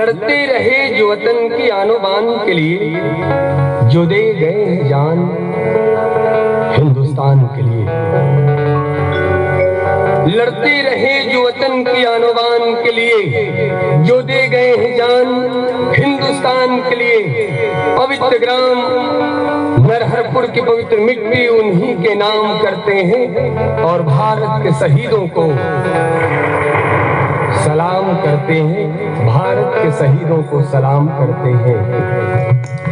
लड़ते रहे जो वतन की आनो बान के लिए, जो दे गए हैं जान हिंदुस्तान के लिए। लड़ते रहे जो वतन की आनो बान के लिए, जो दे गए हैं जान हिंदुस्तान के लिए। पवित्र ग्राम नरहरपुर की पवित्र मिट्टी उन्हीं के नाम करते हैं और भारत के शहीदों को सलाम करते हैं, भारत के शहीदों को सलाम करते हैं।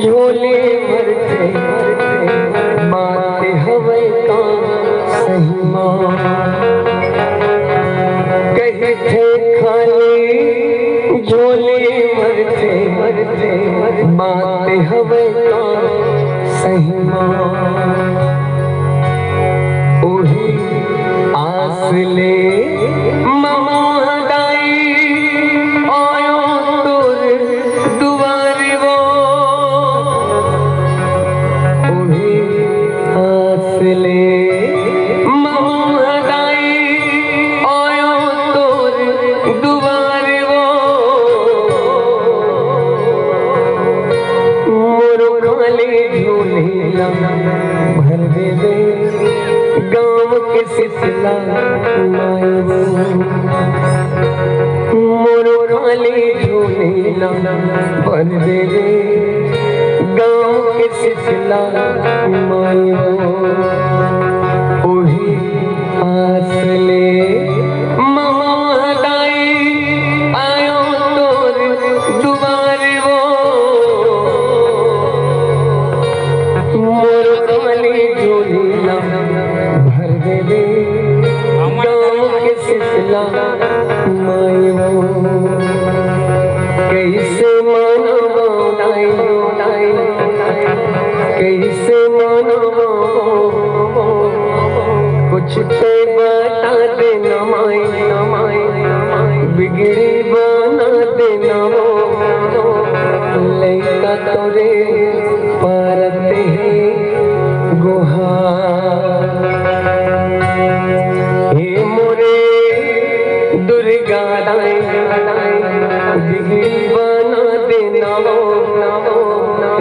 झोले भरते माते हवे का सही माँ कहे थे खाली झोले भरते माते हवे का सही माँ ओही आस ले भर दे गाँव के सिसला मोरो राले झूलेला भर दे सिखला मायो ओही आसले महादाई आयो तोर दुआरे वो मोर कमली झोली ना भर देवे गाँव के सिखला मायो कैसे मानवा कैसे मानवा कुछ तो बता देना माई बिगड़ी बना देना लैका तोरे पारते गुहा हे मोरे दुर्गा बिगड़ी बना देना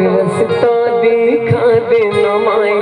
रास्ता दिखा देना माई